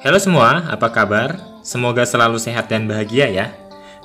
Halo semua, apa kabar? Semoga selalu sehat dan bahagia ya.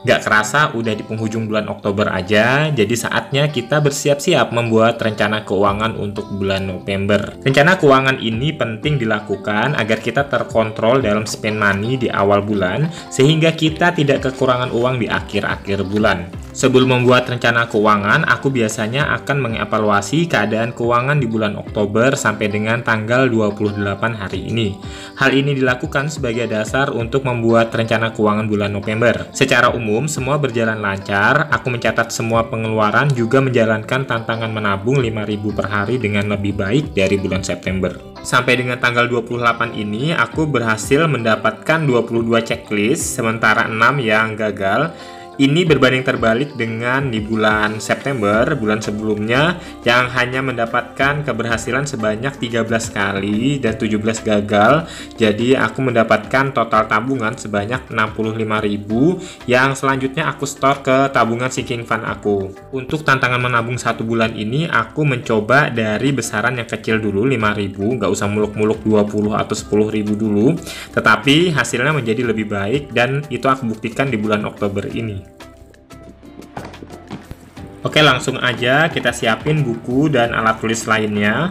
Gak kerasa udah di penghujung bulan Oktober aja, jadi saatnya kita bersiap-siap membuat rencana keuangan untuk bulan November. Rencana keuangan ini penting dilakukan agar kita terkontrol dalam spend money di awal bulan, sehingga kita tidak kekurangan uang di akhir-akhir bulan. Sebelum membuat rencana keuangan, aku biasanya akan mengevaluasi keadaan keuangan di bulan Oktober sampai dengan tanggal 28 hari ini. Hal ini dilakukan sebagai dasar untuk membuat rencana keuangan bulan November. Secara umum, semua berjalan lancar. Aku mencatat semua pengeluaran, juga menjalankan tantangan menabung 5.000 per hari dengan lebih baik dari bulan September. Sampai dengan tanggal 28 ini, aku berhasil mendapatkan 22 checklist, sementara 6 yang gagal. Ini berbanding terbalik dengan di bulan September, bulan sebelumnya, yang hanya mendapatkan keberhasilan sebanyak 13 kali dan 17 gagal. Jadi aku mendapatkan total tabungan sebanyak 65.000 yang selanjutnya aku store ke tabungan sinking fund aku. Untuk tantangan menabung 1 bulan ini, aku mencoba dari besaran yang kecil dulu, 5.000, nggak usah muluk-muluk 20 atau 10.000 dulu. Tetapi hasilnya menjadi lebih baik dan itu aku buktikan di bulan Oktober ini. Oke, langsung aja kita siapin buku dan alat tulis lainnya.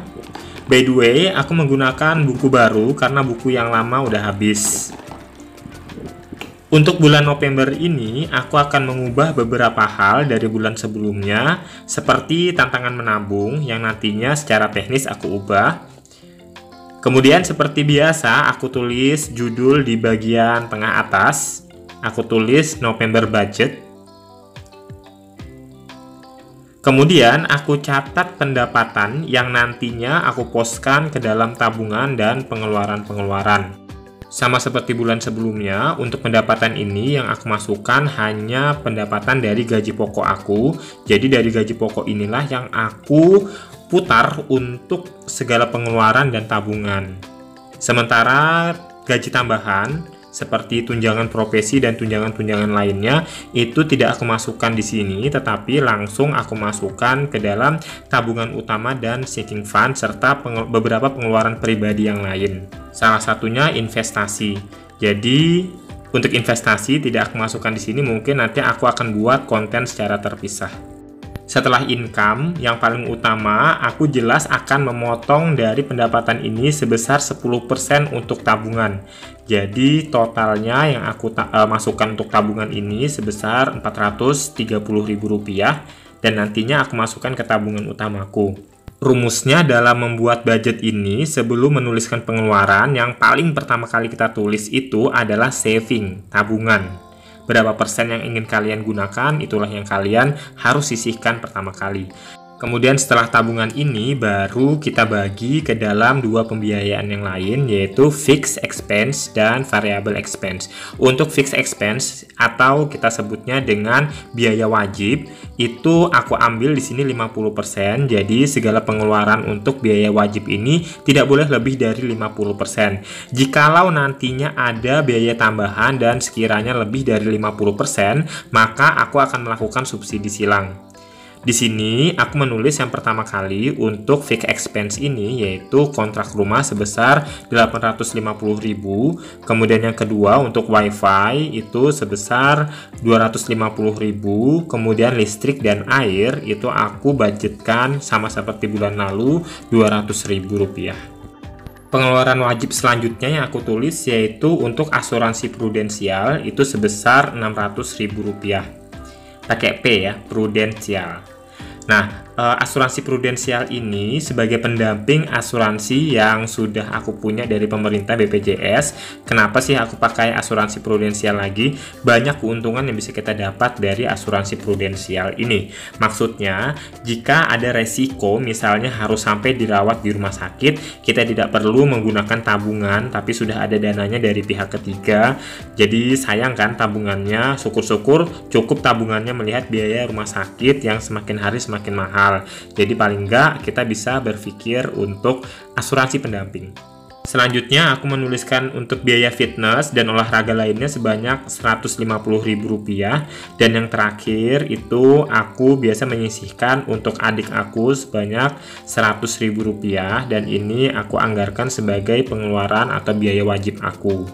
By the way, aku menggunakan buku baru karena buku yang lama udah habis. Untuk bulan November ini, aku akan mengubah beberapa hal dari bulan sebelumnya, seperti tantangan menabung yang nantinya secara teknis aku ubah. Kemudian seperti biasa, aku tulis judul di bagian tengah atas. Aku tulis November Budget. Kemudian aku catat pendapatan yang nantinya aku postkan ke dalam tabungan dan pengeluaran-pengeluaran. Sama seperti bulan sebelumnya, untuk pendapatan ini yang aku masukkan hanya pendapatan dari gaji pokok aku. Jadi dari gaji pokok inilah yang aku putar untuk segala pengeluaran dan tabungan. Sementara gaji tambahan seperti tunjangan profesi dan tunjangan-tunjangan lainnya itu tidak aku masukkan di sini, tetapi langsung aku masukkan ke dalam tabungan utama dan sinking fund serta beberapa pengeluaran pribadi yang lain. Salah satunya investasi. Jadi untuk investasi tidak aku masukkan di sini, mungkin nanti aku akan buat konten secara terpisah. Setelah income, yang paling utama, aku jelas akan memotong dari pendapatan ini sebesar 10% untuk tabungan. Jadi totalnya yang aku masukkan untuk tabungan ini sebesar Rp430.000 dan nantinya aku masukkan ke tabungan utamaku. Rumusnya dalam membuat budget ini, sebelum menuliskan pengeluaran, yang paling pertama kali kita tulis itu adalah saving, tabungan. Berapa persen yang ingin kalian gunakan, itulah yang kalian harus sisihkan pertama kali. Kemudian setelah tabungan ini, baru kita bagi ke dalam dua pembiayaan yang lain, yaitu fixed expense dan variable expense. Untuk fixed expense, atau kita sebutnya dengan biaya wajib, itu aku ambil di sini 50%. Jadi segala pengeluaran untuk biaya wajib ini tidak boleh lebih dari 50%. Jikalau nantinya ada biaya tambahan dan sekiranya lebih dari 50%, maka aku akan melakukan subsidi silang. Di sini aku menulis yang pertama kali untuk fixed expense ini, yaitu kontrak rumah sebesar 850.000. Kemudian yang kedua untuk wifi itu sebesar 250.000. Kemudian listrik dan air itu aku budgetkan sama seperti bulan lalu, Rp200.000. Pengeluaran wajib selanjutnya yang aku tulis yaitu untuk asuransi prudensial itu sebesar Rp600.000. Pakai P ya, prudensial. Nah, asuransi prudensial ini sebagai pendamping asuransi yang sudah aku punya dari pemerintah BPJS. Kenapa sih aku pakai asuransi prudensial lagi? Banyak keuntungan yang bisa kita dapat dari asuransi prudensial ini. Maksudnya, jika ada resiko, misalnya harus sampai dirawat di rumah sakit, kita tidak perlu menggunakan tabungan, tapi sudah ada dananya dari pihak ketiga. Jadi sayang kan tabungannya, syukur-syukur cukup tabungannya melihat biaya rumah sakit yang semakin hari semakin mahal. Jadi paling enggak kita bisa berpikir untuk asuransi pendamping. Selanjutnya aku menuliskan untuk biaya fitness dan olahraga lainnya sebanyak Rp150.000, dan yang terakhir itu aku biasa menyisihkan untuk adik aku sebanyak Rp100.000, dan ini aku anggarkan sebagai pengeluaran atau biaya wajib aku.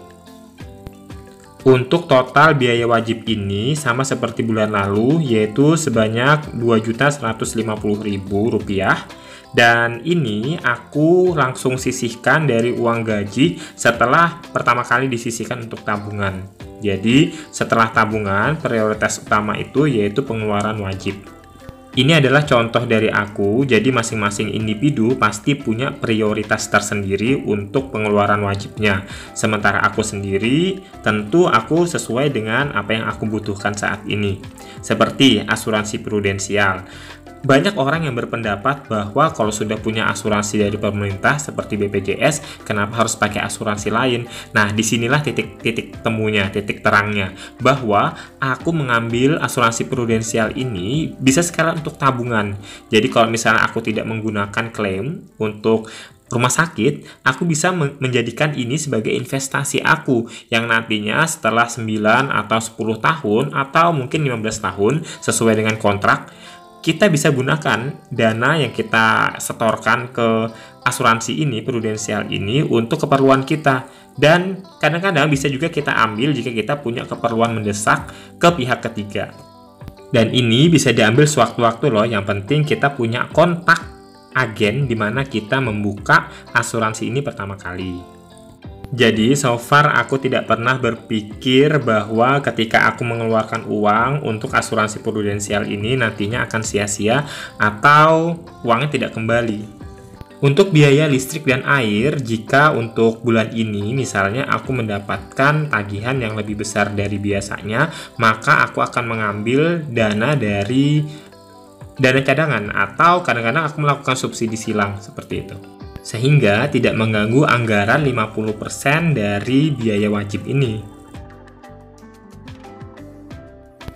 Untuk total biaya wajib ini sama seperti bulan lalu, yaitu sebanyak Rp2.150.000, dan ini aku langsung sisihkan dari uang gaji setelah pertama kali disisihkan untuk tabungan. Jadi setelah tabungan, prioritas utama itu yaitu pengeluaran wajib. Ini adalah contoh dari aku, jadi masing-masing individu pasti punya prioritas tersendiri untuk pengeluaran wajibnya. Sementara aku sendiri, tentu aku sesuai dengan apa yang aku butuhkan saat ini. Seperti asuransi prudensial. Banyak orang yang berpendapat bahwa kalau sudah punya asuransi dari pemerintah seperti BPJS, kenapa harus pakai asuransi lain? Nah, disinilah titik temunya, titik terangnya, bahwa aku mengambil asuransi prudensial ini bisa sekali untuk tabungan. Jadi kalau misalnya aku tidak menggunakan klaim untuk rumah sakit, aku bisa menjadikan ini sebagai investasi aku yang nantinya setelah 9 atau 10 tahun atau mungkin 15 tahun sesuai dengan kontrak, kita bisa gunakan dana yang kita setorkan ke asuransi ini, prudensial ini, untuk keperluan kita. Dan kadang-kadang bisa juga kita ambil jika kita punya keperluan mendesak ke pihak ketiga. Dan ini bisa diambil sewaktu-waktu loh, yang penting kita punya kontak agen di mana kita membuka asuransi ini pertama kali. Jadi, so far aku tidak pernah berpikir bahwa ketika aku mengeluarkan uang untuk asuransi prudensial ini nantinya akan sia-sia atau uangnya tidak kembali. Untuk biaya listrik dan air, jika untuk bulan ini misalnya aku mendapatkan tagihan yang lebih besar dari biasanya, maka aku akan mengambil dana dari dana cadangan atau kadang-kadang aku melakukan subsidi silang seperti itu. Sehingga tidak mengganggu anggaran 50% dari biaya wajib ini.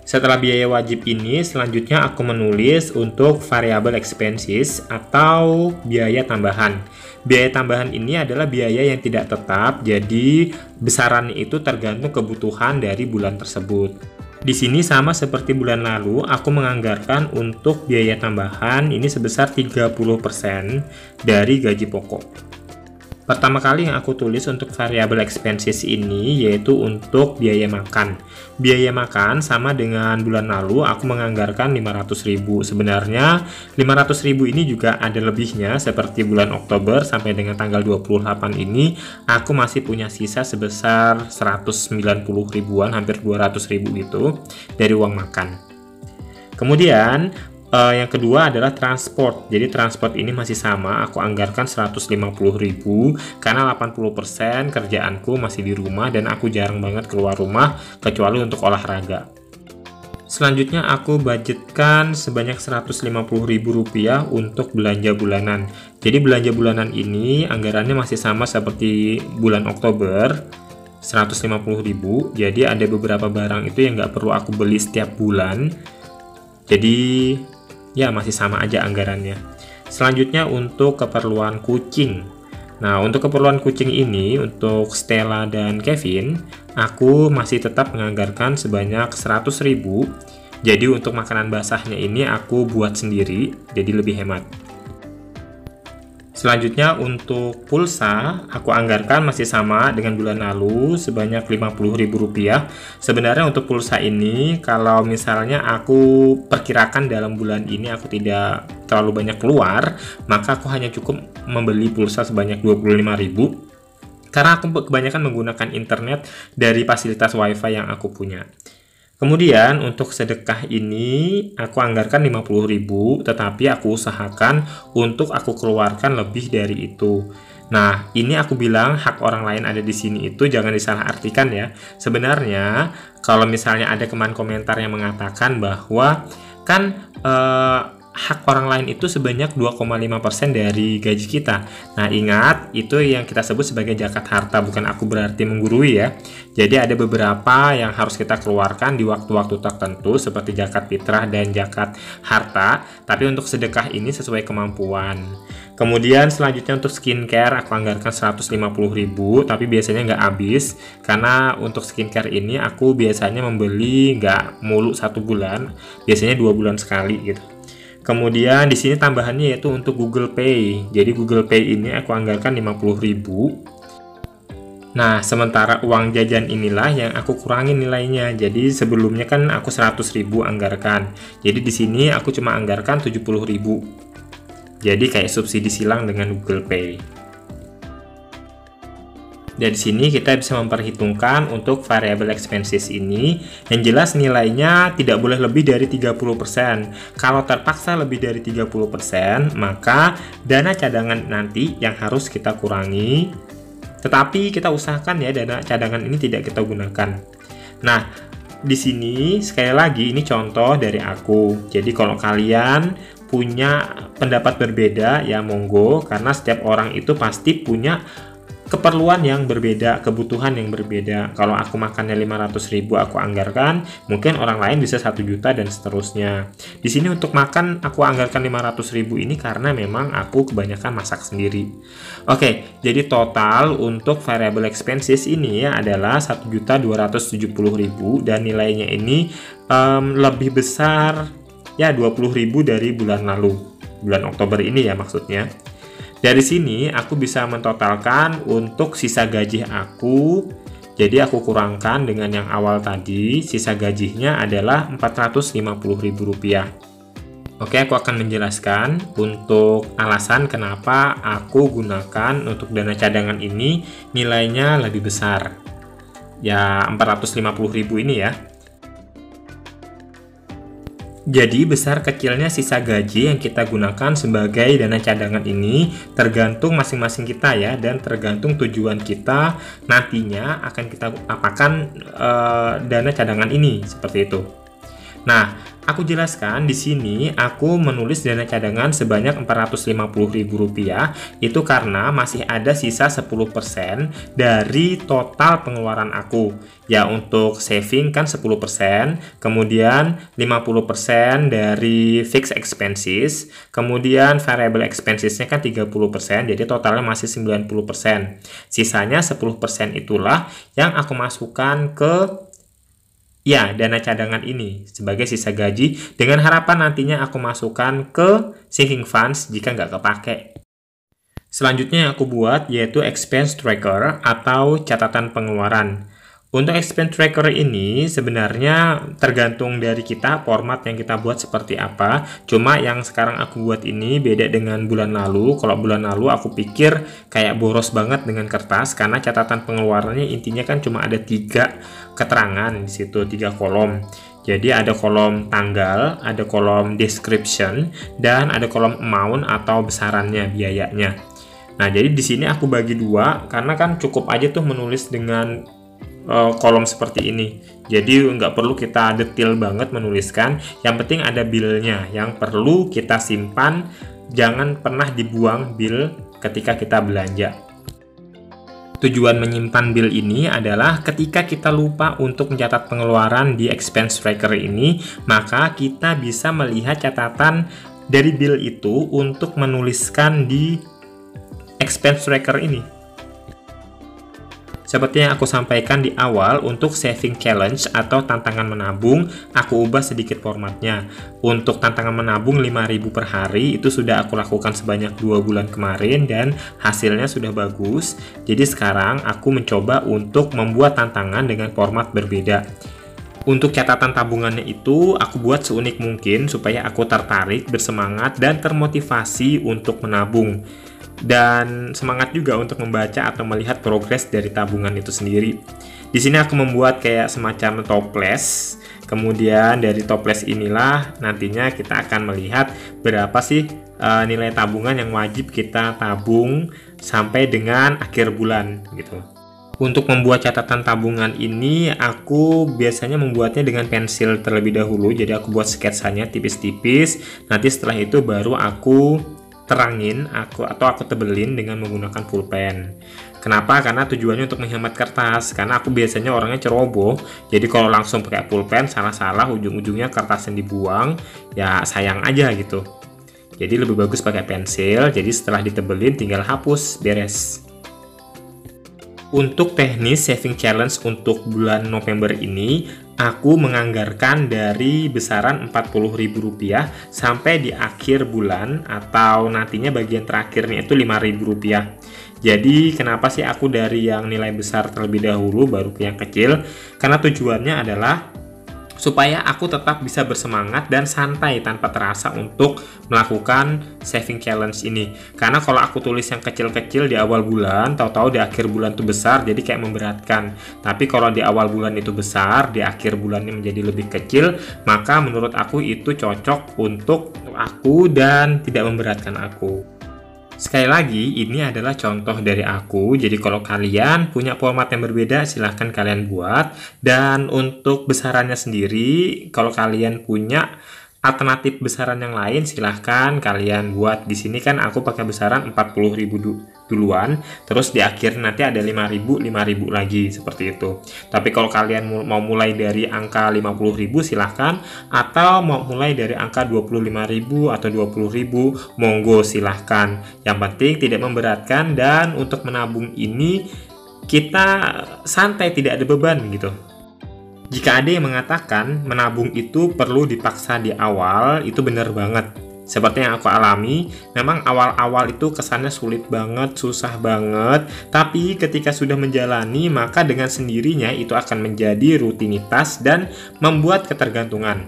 Setelah biaya wajib ini, selanjutnya aku menulis untuk variable expenses atau biaya tambahan. Biaya tambahan ini adalah biaya yang tidak tetap, jadi besarannya itu tergantung kebutuhan dari bulan tersebut. Di sini sama seperti bulan lalu, aku menganggarkan untuk biaya tambahan ini sebesar 30% dari gaji pokok. Pertama kali yang aku tulis untuk variable expenses ini yaitu untuk biaya makan. Biaya makan sama dengan bulan lalu aku menganggarkan 500.000. Sebenarnya 500.000 ini juga ada lebihnya, seperti bulan Oktober sampai dengan tanggal 28 ini aku masih punya sisa sebesar 190 ribuan, hampir 200.000 itu dari uang makan. Kemudian yang kedua adalah transport. Jadi transport ini masih sama, aku anggarkan 150.000 karena 80% kerjaanku masih di rumah dan aku jarang banget keluar rumah kecuali untuk olahraga. Selanjutnya aku budgetkan sebanyak Rp150.000 untuk belanja bulanan. Jadi belanja bulanan ini anggarannya masih sama seperti bulan Oktober, 150.000. Jadi ada beberapa barang itu yang nggak perlu aku beli setiap bulan. Jadi ya masih sama aja anggarannya. Selanjutnya untuk keperluan kucing. Nah, untuk keperluan kucing ini, untuk Stella dan Kevin, aku masih tetap menganggarkan sebanyak 100.000. Jadi untuk makanan basahnya ini aku buat sendiri, jadi lebih hemat. Selanjutnya untuk pulsa, aku anggarkan masih sama dengan bulan lalu sebanyak Rp50.000. Sebenarnya untuk pulsa ini, kalau misalnya aku perkirakan dalam bulan ini aku tidak terlalu banyak keluar, maka aku hanya cukup membeli pulsa sebanyak Rp25.000 karena aku kebanyakan menggunakan internet dari fasilitas WiFi yang aku punya. Kemudian untuk sedekah ini aku anggarkan 50.000, tetapi aku usahakan untuk aku keluarkan lebih dari itu. Nah, ini aku bilang hak orang lain ada di sini itu jangan disalahartikan ya. Sebenarnya kalau misalnya ada komentar yang mengatakan bahwa kan hak orang lain itu sebanyak 2,5% dari gaji kita. Nah, ingat, itu yang kita sebut sebagai zakat harta, bukan aku berarti menggurui ya. Jadi ada beberapa yang harus kita keluarkan di waktu-waktu tertentu seperti zakat fitrah dan zakat harta, tapi untuk sedekah ini sesuai kemampuan. Kemudian selanjutnya untuk skincare aku anggarkan 150.000, tapi biasanya nggak habis karena untuk skincare ini aku biasanya membeli nggak mulu 1 bulan, biasanya 2 bulan sekali gitu. Kemudian di sini tambahannya yaitu untuk Google Pay. Jadi Google Pay ini aku anggarkan 50.000. Nah, sementara uang jajan inilah yang aku kurangin nilainya. Jadi sebelumnya kan aku 100.000 anggarkan. Jadi di sini aku cuma anggarkan 70.000. Jadi kayak subsidi silang dengan Google Pay. Dari sini kita bisa memperhitungkan untuk variable expenses ini. Yang jelas nilainya tidak boleh lebih dari 30%. Kalau terpaksa lebih dari 30%, maka dana cadangan nanti yang harus kita kurangi. Tetapi kita usahakan ya dana cadangan ini tidak kita gunakan. Nah, di sini sekali lagi ini contoh dari aku. Jadi kalau kalian punya pendapat berbeda ya monggo, karena setiap orang itu pasti punya keperluan yang berbeda, kebutuhan yang berbeda. Kalau aku makannya 500.000 aku anggarkan, mungkin orang lain bisa 1 juta dan seterusnya. Di sini untuk makan aku anggarkan 500.000 ini karena memang aku kebanyakan masak sendiri. Oke, jadi total untuk variable expenses ini ya adalah 1.270.000 dan nilainya ini lebih besar ya 20.000 dari bulan lalu. Bulan Oktober ini ya maksudnya. Dari sini aku bisa mentotalkan untuk sisa gaji aku. Jadi aku kurangkan dengan yang awal tadi, sisa gajinya adalah Rp450.000. Oke, aku akan menjelaskan untuk alasan kenapa aku gunakan untuk dana cadangan ini nilainya lebih besar. Ya, 450.000 ini ya. Jadi besar kecilnya sisa gaji yang kita gunakan sebagai dana cadangan ini tergantung masing-masing kita ya, dan tergantung tujuan kita nantinya akan kita apakan dana cadangan ini seperti itu. Nah, aku jelaskan di sini aku menulis dana cadangan sebanyak Rp450.000 itu karena masih ada sisa 10% dari total pengeluaran aku. Ya, untuk saving kan 10%, kemudian 50% dari fixed expenses, kemudian variable expensesnya kan 30%, jadi totalnya masih 90%. Sisanya 10% itulah yang aku masukkan ke ya, dana cadangan ini sebagai sisa gaji dengan harapan nantinya aku masukkan ke sinking funds jika nggak kepake. Selanjutnya yang aku buat yaitu expense tracker atau catatan pengeluaran. Untuk expense tracker ini sebenarnya tergantung dari kita format yang kita buat seperti apa. Cuma yang sekarang aku buat ini beda dengan bulan lalu. Kalau bulan lalu aku pikir kayak boros banget dengan kertas karena catatan pengeluarannya intinya kan cuma ada 3 keterangan di situ, 3 kolom. Jadi ada kolom tanggal, ada kolom description, dan ada kolom amount atau besarannya, biayanya. Nah, jadi di sini aku bagi 2 karena kan cukup aja tuh menulis dengan kolom seperti ini. Jadi nggak perlu kita detail banget menuliskan. Yang penting ada bill-nya yang perlu kita simpan. Jangan pernah dibuang bill ketika kita belanja. Tujuan menyimpan bill ini adalah ketika kita lupa untuk mencatat pengeluaran di expense tracker ini, maka kita bisa melihat catatan dari bill itu untuk menuliskan di expense tracker ini. Seperti yang aku sampaikan di awal, untuk saving challenge atau tantangan menabung, aku ubah sedikit formatnya. Untuk tantangan menabung 5.000 per hari, itu sudah aku lakukan sebanyak 2 bulan kemarin dan hasilnya sudah bagus. Jadi sekarang aku mencoba untuk membuat tantangan dengan format berbeda. Untuk catatan tabungannya itu, aku buat seunik mungkin supaya aku tertarik, bersemangat, dan termotivasi untuk menabung. Dan semangat juga untuk membaca atau melihat progres dari tabungan itu sendiri. Di sini aku membuat kayak semacam toples. Kemudian dari toples inilah nantinya kita akan melihat berapa sih nilai tabungan yang wajib kita tabung sampai dengan akhir bulan gitu. Untuk membuat catatan tabungan ini aku biasanya membuatnya dengan pensil terlebih dahulu. Jadi aku buat sketsanya tipis-tipis. Nanti setelah itu baru aku terangin aku tebelin dengan menggunakan pulpen. Kenapa? Karena tujuannya untuk menghemat kertas. Karena aku biasanya orangnya ceroboh. Jadi kalau langsung pakai pulpen salah-salah ujung-ujungnya kertas yang dibuang, ya sayang aja gitu. Jadi lebih bagus pakai pensil, jadi setelah ditebelin tinggal hapus, beres. Untuk teknis saving challenge untuk bulan November ini, aku menganggarkan dari besaran Rp40.000 sampai di akhir bulan atau nantinya bagian terakhirnya itu Rp5.000. Jadi kenapa sih aku dari yang nilai besar terlebih dahulu baru ke yang kecil? Karena tujuannya adalah supaya aku tetap bisa bersemangat dan santai tanpa terasa untuk melakukan saving challenge ini. Karena kalau aku tulis yang kecil-kecil di awal bulan, tahu-tahu di akhir bulan itu besar, jadi kayak memberatkan. Tapi kalau di awal bulan itu besar, di akhir bulannya menjadi lebih kecil, maka menurut aku itu cocok untuk aku dan tidak memberatkan aku. Sekali lagi, ini adalah contoh dari aku, jadi kalau kalian punya format yang berbeda, silahkan kalian buat. Dan untuk besarannya sendiri, kalau kalian punya alternatif besaran yang lain, silahkan kalian buat. Di sini kan aku pakai besaran 40.000 duluan, terus di akhir nanti ada 5.000 lagi, seperti itu. Tapi kalau kalian mau mulai dari angka 50.000 silahkan, atau mau mulai dari angka 25.000 atau 20.000, monggo silahkan. Yang penting tidak memberatkan, dan untuk menabung ini kita santai, tidak ada beban gitu. Jika ada yang mengatakan menabung itu perlu dipaksa di awal, itu benar banget. Seperti yang aku alami, memang awal-awal itu kesannya sulit banget, susah banget, tapi ketika sudah menjalani, maka dengan sendirinya itu akan menjadi rutinitas dan membuat ketergantungan.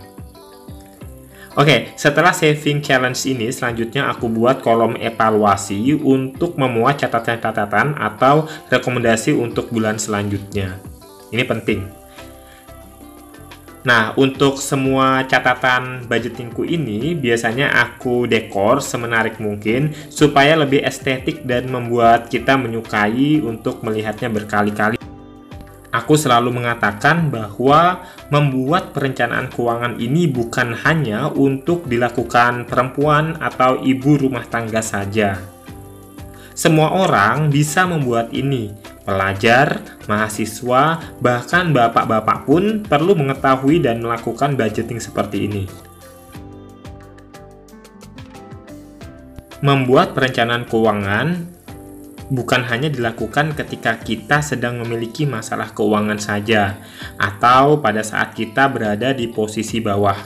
Oke, setelah saving challenge ini, selanjutnya aku buat kolom evaluasi untuk memuat catatan-catatan atau rekomendasi untuk bulan selanjutnya. Ini penting. Nah, untuk semua catatan budgetingku ini, biasanya aku dekor semenarik mungkin supaya lebih estetik dan membuat kita menyukai untuk melihatnya berkali-kali. Aku selalu mengatakan bahwa membuat perencanaan keuangan ini bukan hanya untuk dilakukan perempuan atau ibu rumah tangga saja. Semua orang bisa membuat ini. Pelajar, mahasiswa, bahkan bapak-bapak pun perlu mengetahui dan melakukan budgeting seperti ini. Membuat perencanaan keuangan bukan hanya dilakukan ketika kita sedang memiliki masalah keuangan saja, atau pada saat kita berada di posisi bawah.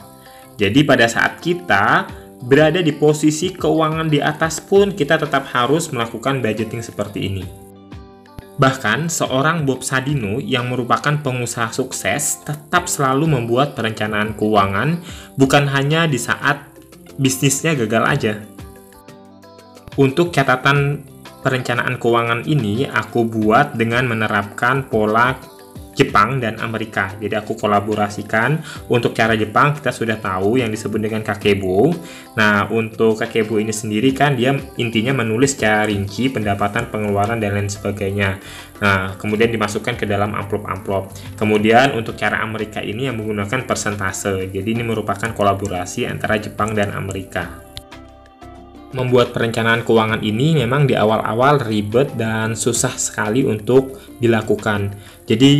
Jadi pada saat kita berada di posisi keuangan di atas pun, kita tetap harus melakukan budgeting seperti ini. Bahkan, seorang Bob Sadino yang merupakan pengusaha sukses tetap selalu membuat perencanaan keuangan, bukan hanya di saat bisnisnya gagal aja. Untuk catatan perencanaan keuangan ini, aku buat dengan menerapkan pola Jepang dan Amerika. Jadi aku kolaborasikan. Untuk cara Jepang kita sudah tahu yang disebut dengan kakebo. Nah, untuk kakebo ini sendiri kan dia intinya menulis secara rinci pendapatan, pengeluaran, dan lain sebagainya. Nah, kemudian dimasukkan ke dalam amplop-amplop. Kemudian untuk cara Amerika ini yang menggunakan persentase. Jadi ini merupakan kolaborasi antara Jepang dan Amerika. Membuat perencanaan keuangan ini memang di awal-awal ribet dan susah sekali untuk dilakukan. Jadi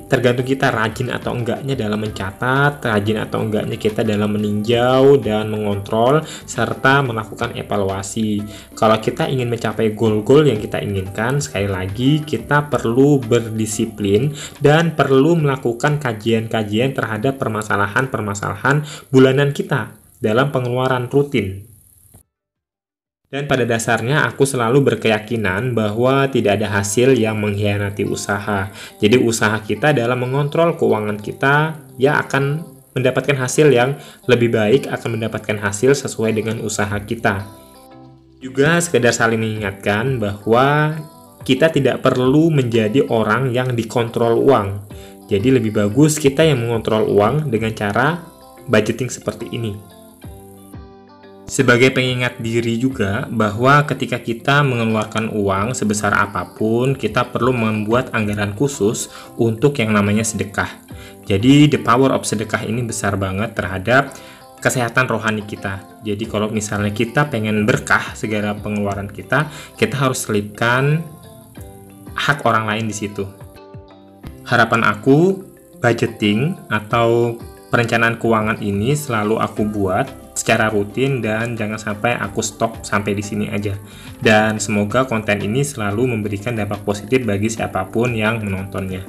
tergantung kita rajin atau enggaknya dalam mencatat, rajin atau enggaknya kita dalam meninjau dan mengontrol, serta melakukan evaluasi. Kalau kita ingin mencapai goal-goal yang kita inginkan, sekali lagi kita perlu berdisiplin dan perlu melakukan kajian-kajian terhadap permasalahan-permasalahan bulanan kita dalam pengeluaran rutin. Dan pada dasarnya aku selalu berkeyakinan bahwa tidak ada hasil yang mengkhianati usaha. Jadi usaha kita dalam mengontrol keuangan kita ya akan mendapatkan hasil yang lebih baik, akan mendapatkan hasil sesuai dengan usaha kita. Juga sekedar saling mengingatkan bahwa kita tidak perlu menjadi orang yang dikontrol uang. Jadi lebih bagus kita yang mengontrol uang dengan cara budgeting seperti ini. Sebagai pengingat diri juga bahwa ketika kita mengeluarkan uang sebesar apapun, kita perlu membuat anggaran khusus untuk yang namanya sedekah. Jadi the power of sedekah ini besar banget terhadap kesehatan rohani kita. Jadi kalau misalnya kita pengen berkah segala pengeluaran kita harus selipkan hak orang lain di situ. Harapan aku, budgeting atau perencanaan keuangan ini selalu aku buat secara rutin dan jangan sampai aku stop sampai di sini aja. Dan semoga konten ini selalu memberikan dampak positif bagi siapapun yang menontonnya.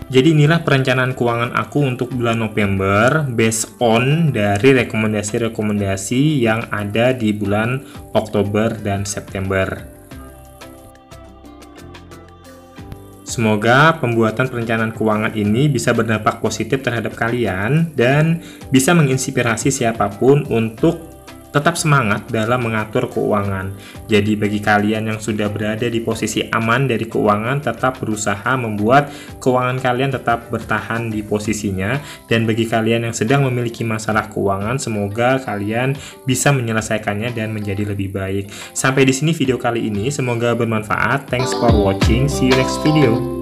Jadi inilah perencanaan keuangan aku untuk bulan November based on dari rekomendasi-rekomendasi yang ada di bulan Oktober dan September. Semoga pembuatan perencanaan keuangan ini bisa berdampak positif terhadap kalian dan bisa menginspirasi siapapun untuk tetap semangat dalam mengatur keuangan. Jadi bagi kalian yang sudah berada di posisi aman dari keuangan, tetap berusaha membuat keuangan kalian tetap bertahan di posisinya. Dan bagi kalian yang sedang memiliki masalah keuangan, semoga kalian bisa menyelesaikannya dan menjadi lebih baik. Sampai di sini video kali ini, semoga bermanfaat. Thanks for watching, see you next video.